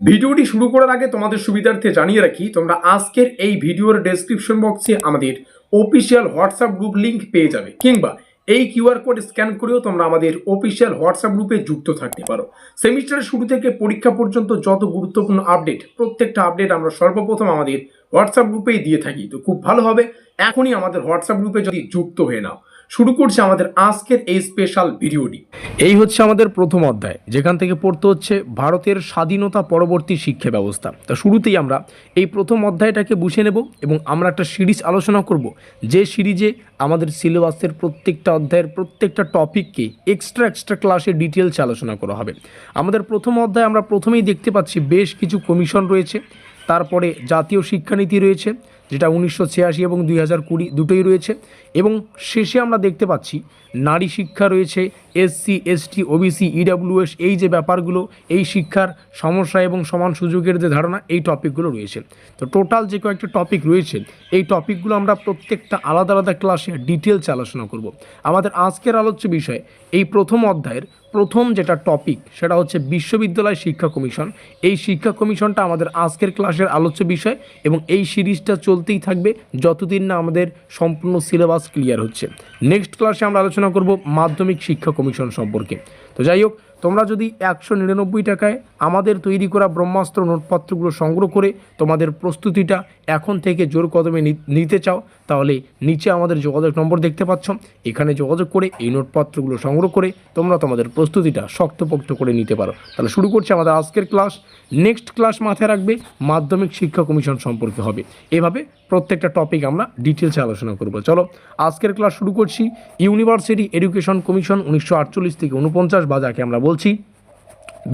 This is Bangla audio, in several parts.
ভিডিওটি শুরু করার আগে তোমাদের সুবিধার্থে জানিয়ে রাখি, তোমরা আজকের এই ভিডিওর ডেসক্রিপশন বক্সে আমাদের অফিসিয়াল হোয়াটসঅ্যাপ গ্রুপ লিংক পেয়ে যাবে, কিংবা এই কিউআর কোড স্ক্যান করেও তোমরা আমাদের অফিসিয়াল হোয়াটসঅ্যাপ গ্রুপে যুক্ত থাকতে পারো। সেমিস্টারের শুরু থেকে পরীক্ষা পর্যন্ত যত গুরুত্বপূর্ণ আপডেট, প্রত্যেকটা আপডেট আমরা সর্বপ্রথম আমাদের হোয়াটসঅ্যাপ গ্রুপেই দিয়ে থাকি। তো খুব ভালো হবে এখনই আমাদের হোয়াটসঅ্যাপ গ্রুপে যদি যুক্ত হয়ে নাও। শুরু করছে আমাদের আজকের এই স্পেশাল ভিডিওটি। এই হচ্ছে আমাদের প্রথম অধ্যায়, যেখান থেকে পড়তে হচ্ছে ভারতের স্বাধীনতা পরবর্তী শিক্ষা ব্যবস্থা। তা শুরুতেই আমরা এই প্রথম অধ্যায়টাকে বুঝে নেব এবং আমরা একটা সিরিজ আলোচনা করব, যে সিরিজে আমাদের সিলেবাসের প্রত্যেকটা অধ্যায়ের প্রত্যেকটা টপিককে এক্সট্রা ক্লাসে ডিটেলসে আলোচনা করা হবে। আমাদের প্রথম অধ্যায়ে আমরা প্রথমেই দেখতে পাচ্ছি বেশ কিছু কমিশন রয়েছে, তারপরে জাতীয় শিক্ষানীতি রয়েছে যেটা 1986 এবং 2020 দুটোই রয়েছে, এবং শেষে আমরা দেখতে পাচ্ছি নারী শিক্ষা রয়েছে, এসসি এসটি ওবিসি ইডাব্লিউএস, এই যে ব্যাপারগুলো, এই শিক্ষার সমস্যা এবং সমান সুযোগের যে ধারণা, এই টপিকগুলো রয়েছে। তো টোটাল যে কয়েকটা টপিক রয়েছে, এই টপিকগুলো আমরা প্রত্যেকটা আলাদা আলাদা ক্লাসে ডিটেলসে আলোচনা করব। আমাদের আজকের আলোচ্য বিষয় এই প্রথম অধ্যায়ের প্রথম যেটা টপিক, সেটা হচ্ছে বিশ্ববিদ্যালয় শিক্ষা কমিশন। এই শিক্ষা কমিশনটা আমাদের আজকের ক্লাসের আলোচ্য বিষয় এবং এই সিরিজটা চলতেই থাকবে যতদিন না আমাদের সম্পূর্ণ সিলেবাস ক্লিয়ার হচ্ছে। নেক্সট ক্লাসে আমরা আলোচনা করব মাধ্যমিক শিক্ষা কমিশন সম্পর্কে। তো যাই হোক, তোমরা যদি 199 টাকায় আমাদের তৈরি করা ব্রহ্মাস্ত্র নোটপত্রগুলো সংগ্রহ করে তোমাদের প্রস্তুতিটা এখন থেকে জোর কদমে নিতে চাও, তাহলে নিচে আমাদের যোগাযোগ নম্বর দেখতে পাচ্ছ, এখানে যোগাযোগ করে এই নোটপত্রগুলো সংগ্রহ করে তোমরা তোমাদের প্রস্তুতিটা শক্তপোক্ত করে নিতে পারো। তাহলে শুরু করছি আমাদের আজকের ক্লাস। নেক্সট ক্লাস মাথায় রাখবে মাধ্যমিক শিক্ষা কমিশন সম্পর্কে হবে। এভাবে প্রত্যেকটা টপিক আমরা ডিটেলসে আলোচনা করব। চলো আজকের ক্লাস শুরু করছি। ইউনিভার্সিটি এডুকেশন কমিশন 1948 থেকে 49, বা যাকে আমরা বলছি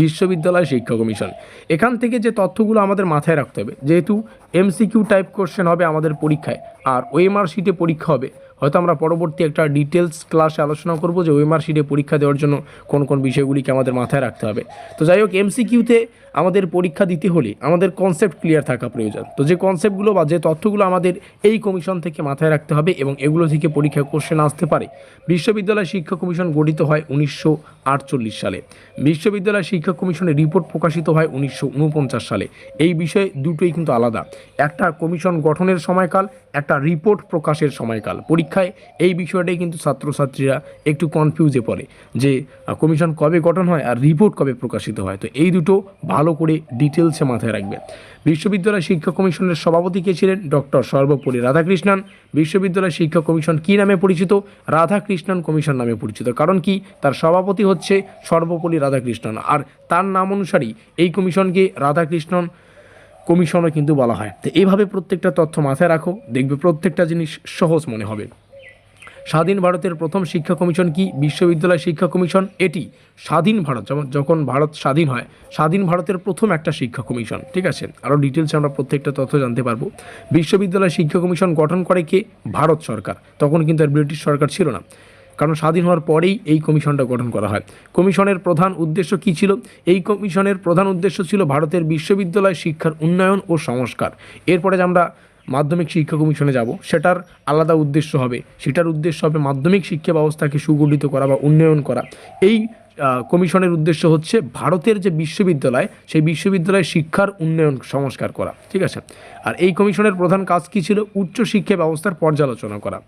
বিশ্ববিদ্যালয় শিক্ষা কমিশন। এখান থেকে যে তথ্যগুলো আমাদের মাথায় রাখতে হবে, যেহেতু এমসিকিউ টাইপ কোশ্চেন হবে আমাদের পরীক্ষায় আর ওএমআর শিটে পরীক্ষা হবে, হয়তো আমরা পরবর্তী একটা ডিটেলস ক্লাসে আলোচনা করব যে ওএমআর শিটে পরীক্ষা দেওয়ার জন্য কোন কোন বিষয়গুলিকে আমাদের মাথায় রাখতে হবে। তো যাই হোক, এমসিকিউতে আমাদের পরীক্ষা দিতে হলে আমাদের কনসেপ্ট ক্লিয়ার থাকা প্রয়োজন। তো যে কনসেপ্টগুলো বা যে তথ্যগুলো আমাদের এই কমিশন থেকে মাথায় রাখতে হবে এবং এগুলো থেকে পরীক্ষায় কোশ্চেন আসতে পারে। বিশ্ববিদ্যালয় শিক্ষা কমিশন গঠিত হয় 1948 সালে। বিশ্ববিদ্যালয় শিক্ষা কমিশনের রিপোর্ট প্রকাশিত হয় 1949 সালে। এই বিষয় দুটোই কিন্তু আলাদা, একটা কমিশন গঠনের সময়কাল, একটা রিপোর্ট প্রকাশের সময়কাল। পরীক্ষায় এই বিষয়টাই কিন্তু ছাত্রছাত্রীরা একটু কনফিউজে পড়ে যে কমিশন কবে গঠন হয় আর রিপোর্ট কবে প্রকাশিত হয়। তো এই দুটো ভালো করে ডিটেলসে মাথায় রাখবেন। বিশ্ববিদ্যালয় শিক্ষা কমিশনের সভাপতি কে ছিলেন? ডক্টর সর্বপল্লী রাধাকৃষ্ণন। বিশ্ববিদ্যালয় শিক্ষা কমিশন কী নামে পরিচিত? রাধাকৃষ্ণন কমিশন নামে পরিচিত। কারণ কি? তার সভাপতি হচ্ছে সর্বপল্লী রাধাকৃষ্ণন, আর তার নাম অনুসারেই এই কমিশনকে রাধাকৃষ্ণন কমিশনও কিন্তু বলা হয়। তো এইভাবে প্রত্যেকটা তথ্য মাথায় রাখো, দেখবে প্রত্যেকটা জিনিস সহজ মনে হবে। স্বাধীন ভারতের প্রথম শিক্ষা কমিশন কি? বিশ্ববিদ্যালয় শিক্ষা কমিশন। এটি স্বাধীন ভারত, যখন ভারত স্বাধীন হয়, স্বাধীন ভারতের প্রথম একটা শিক্ষা কমিশন। ঠিক আছে, আরও ডিটেলসে আমরা প্রত্যেকটা তথ্য জানতে পারবো। বিশ্ববিদ্যালয় শিক্ষা কমিশন গঠন করে কে? ভারত সরকার। তখন কিন্তু আর ব্রিটিশ সরকার ছিল না, কারণ স্বাধীন হওয়ার পরেই এই কমিশনটা গঠন করা হয়। কমিশনের প্রধান উদ্দেশ্য কী ছিল? এই কমিশনের প্রধান উদ্দেশ্য ছিল ভারতের বিশ্ববিদ্যালয় শিক্ষার উন্নয়ন ও সংস্কার। এরপরে আমরা মাধ্যমিক শিক্ষা কমিশনে যাব, সেটার আলাদা উদ্দেশ্য হবে, সেটার উদ্দেশ্য হবে মাধ্যমিক শিক্ষা ব্যবস্থাকে সুগঠিত করা বা উন্নয়ন করা। এই কমিশনের উদ্দেশ্য হচ্ছে ভারতের যে বিশ্ববিদ্যালয়, সেই বিশ্ববিদ্যালয়ের শিক্ষার উন্নয়ন সংস্কার করা। ঠিক আছে, আর এই কমিশনের প্রধান কাজ কী ছিল? উচ্চ শিক্ষা ব্যবস্থার পর্যালোচনা করা।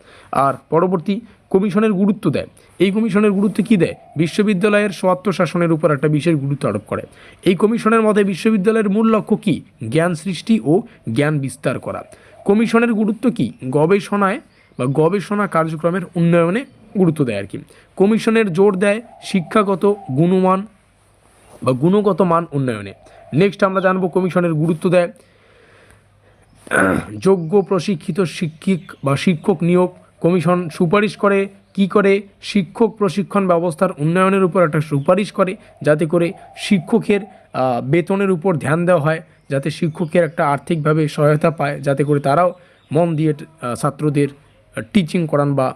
আর পরবর্তী কমিশনের গুরুত্ব দেয়, এই কমিশনের গুরুত্ব কী দেয়? বিশ্ববিদ্যালয়ের স্বায়ত্তশাসনের উপর একটা বিশেষ গুরুত্ব আরোপ করে। এই কমিশনের মতে বিশ্ববিদ্যালয়ের মূল লক্ষ্য কী? জ্ঞান সৃষ্টি ও জ্ঞান বিস্তার করা। কমিশনের গুরুত্ব কী? গবেষণায় বা গবেষণা কার্যক্রমের উন্নয়নে গুরুত্ব দেয় আর কি। কমিশনের জোর দেয় শিক্ষাগত গুণমান বা গুণগত মান উন্নয়নে। নেক্সট আমরা জানবো কমিশনের গুরুত্ব দেয় যোগ্য প্রশিক্ষিত শিক্ষক নিয়োগ। কমিশন সুপারিশ করে কি করে? শিক্ষক প্রশিক্ষণ ব্যবস্থার উন্নয়নের উপর একটা সুপারিশ করে, যাতে করে শিক্ষকের বেতনের উপর ধ্যান দেওয়া হয়, যাতে শিক্ষকের একটা আর্থিকভাবে সহায়তা পায়, যাতে করে তারাও মন দিয়ে ছাত্রদের টিচিং করান বা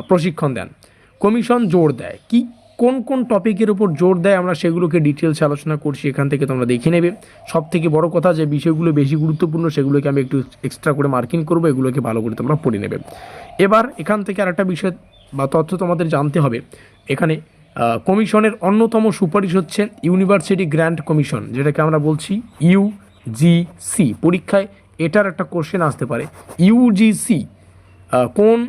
প্রশিক্ষণ দেন। কমিশন জোর দেয় কি? কোন কোন টপিকের উপর জোর দেয় আমরা সেগুলোকে ডিটেলসে আলোচনা করছি, এখান থেকে তোমরা দেখে নেবে। সব থেকে বড় কথা, যে বিষয়গুলো বেশি গুরুত্বপূর্ণ সেগুলোকে আমি একটু এক্সট্রা করে মার্কিং করবো, এগুলোকে ভালো করে তোমরা পড়ে নেবে। এবার এখান থেকে আরেকটা বিষয় বা তথ্য তোমাদের জানতে হবে। এখানে কমিশনের অন্যতম সুপারিশ হচ্ছে ইউনিভার্সিটি গ্র্যান্ট কমিশন, যেটাকে আমরা বলছি ইউজিসি। পরীক্ষায় এটার একটা কোশ্চেন আসতে পারে, ইউজিসি কোন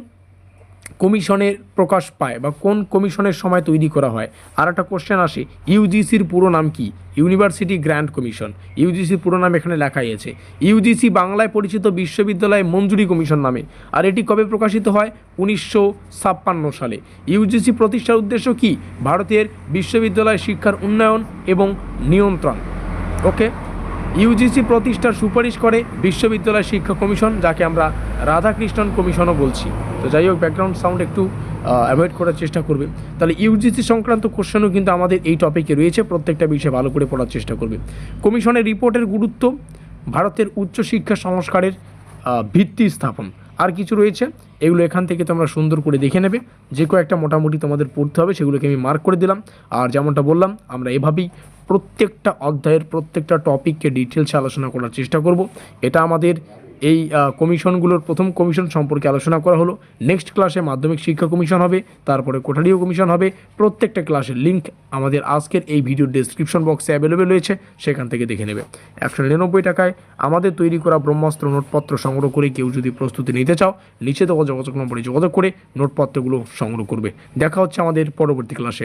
কমিশনের প্রকাশ পায় বা কোন কমিশনের সময় তৈরি করা হয়। আর একটা কোশ্চেন আসে, ইউজিসির পুরো নাম কি? University grant commission. ইউজিসির পুরো নাম এখানে লেখাই আছে। ইউজিসি বাংলায় পরিচিত বিশ্ববিদ্যালয় মঞ্জুরি কমিশন নামে। আর এটি কবে প্রকাশিত হয়? 1956 সালে। ইউজিসি প্রতিষ্ঠার উদ্দেশ্য কি? ভারতের বিশ্ববিদ্যালয় শিক্ষার উন্নয়ন এবং নিয়ন্ত্রণ। ওকে, ইউজিসি প্রতিষ্ঠার সুপারিশ করে বিশ্ববিদ্যালয় শিক্ষা কমিশন, যাকে আমরা রাধাকৃষ্ণন কমিশনও বলছি। তো যাই হোক, ব্যাকগ্রাউন্ড সাউন্ড একটু অ্যাভয়েড করার চেষ্টা করবে। তাহলে ইউজিসি সংক্রান্ত কোশ্চেনও কিন্তু আমাদের এই টপিকে রয়েছে, প্রত্যেকটা বিষয়ে ভালো করে পড়ার চেষ্টা করবে। কমিশনের রিপোর্টের গুরুত্ব, ভারতের উচ্চশিক্ষা সংস্কারের ভিত্তি স্থাপন। আর কিছু রয়েছে, এগুলো এখান থেকে তোমরা সুন্দর করে দেখে নেবে। যে কয়েকটা মোটামুটি তোমাদের পড়তে হবে সেগুলোকে আমি মার্ক করে দিলাম। আর যেমনটা বললাম, আমরা এভাবেই প্রত্যেকটা অধ্যায়ের প্রত্যেকটা টপিককে ডিটেলসে আলোচনা করার চেষ্টা করব। এটা আমাদের এই কমিশনগুলোর প্রথম কমিশন সম্পর্কে আলোচনা করা হলো। নেক্সট ক্লাসে মাধ্যমিক শিক্ষা কমিশন হবে, তারপরে কোঠালীয় কমিশন হবে। প্রত্যেকটা ক্লাসের লিঙ্ক আমাদের আজকের এই ভিডিওর ডেসক্রিপশন বক্সে অ্যাভেলেবেল রয়েছে, সেখান থেকে দেখে নেবে। 199 টাকায় আমাদের তৈরি করা ব্রহ্মাস্ত্র নোটপত্র সংগ্রহ করে কেউ যদি প্রস্তুতি নিতে চাও, নিচে দেওয়া যোগাযোগ নম্বরে যোগাযোগ করে নোটপত্রগুলো সংগ্রহ করবে। দেখা হচ্ছে আমাদের পরবর্তী ক্লাসে।